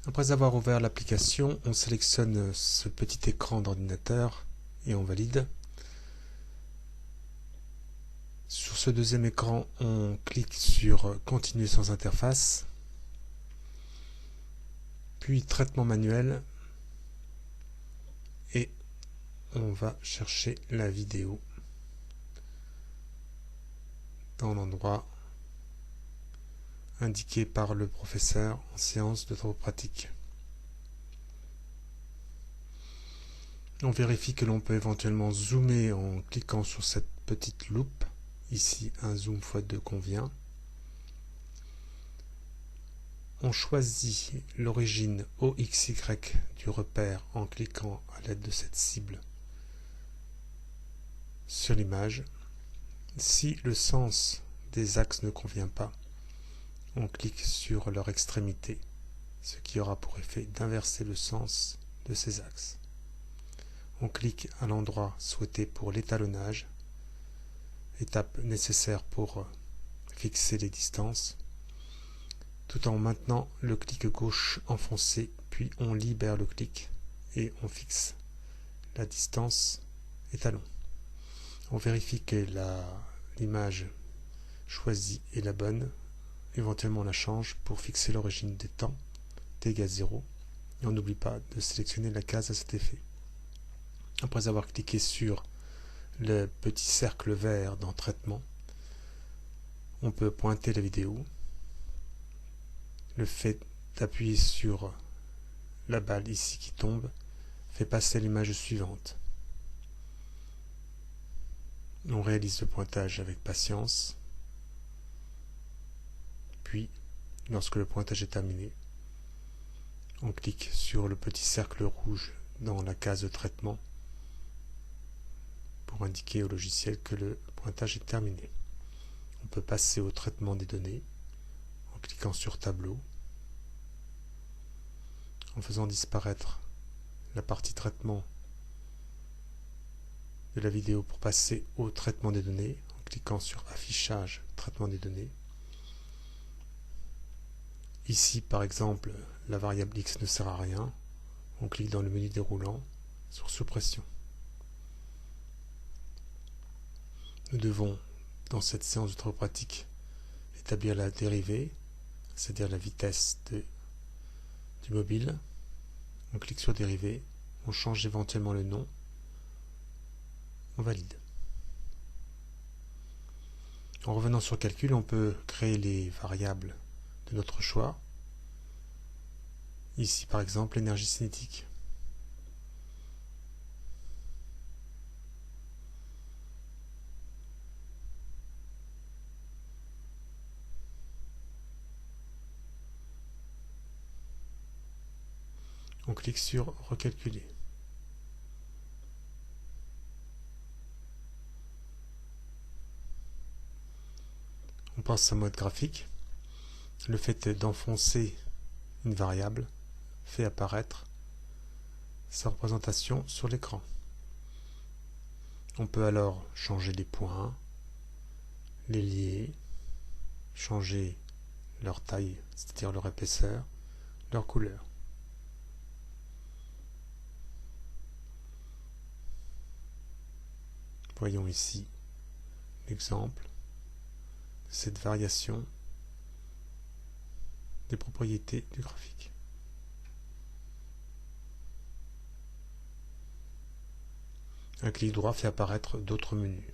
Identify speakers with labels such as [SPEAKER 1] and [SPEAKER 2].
[SPEAKER 1] Après avoir ouvert l'application, on sélectionne ce petit écran d'ordinateur et on valide. Sur ce deuxième écran, on clique sur Continuer sans interface, puis Traitement manuel, et on va chercher la vidéo dans l'endroit indiqué par le professeur en séance de travaux pratiques. On vérifie que l'on peut éventuellement zoomer en cliquant sur cette petite loupe. Ici, un zoom x2 convient. On choisit l'origine OXY du repère en cliquant à l'aide de cette cible sur l'image. Si le sens des axes ne convient pas, on clique sur leur extrémité, ce qui aura pour effet d'inverser le sens de ces axes. On clique à l'endroit souhaité pour l'étalonnage, étape nécessaire pour fixer les distances, tout en maintenant le clic gauche enfoncé, puis on libère le clic et on fixe la distance étalon. On vérifie que l'image choisie est la bonne. Éventuellement on la change pour fixer l'origine des temps, t égale 0, et on n'oublie pas de sélectionner la case à cet effet. Après avoir cliqué sur le petit cercle vert dans Traitement, on peut pointer la vidéo. Le fait d'appuyer sur la balle ici qui tombe fait passer à l'image suivante. On réalise le pointage avec patience. Puis, lorsque le pointage est terminé, on clique sur le petit cercle rouge dans la case de traitement pour indiquer au logiciel que le pointage est terminé. On peut passer au traitement des données en cliquant sur Tableau, en faisant disparaître la partie traitement de la vidéo pour passer au traitement des données en cliquant sur Affichage, Traitement des données. Ici, par exemple, la variable X ne sert à rien. On clique dans le menu déroulant sur Suppression. Nous devons, dans cette séance de travaux pratiques, établir la dérivée, c'est-à-dire la vitesse du mobile. On clique sur Dérivée, on change éventuellement le nom, on valide. En revenant sur Calcul, on peut créer les variables de notre choix. Ici, par exemple, l'énergie cinétique. On clique sur Recalculer. On passe en mode graphique. Le fait d'enfoncer une variable fait apparaître sa représentation sur l'écran. On peut alors changer les points, les lier, changer leur taille, c'est-à-dire leur épaisseur, leur couleur. Voyons ici l'exemple de cette variation des propriétés du graphique. Un clic droit fait apparaître d'autres menus.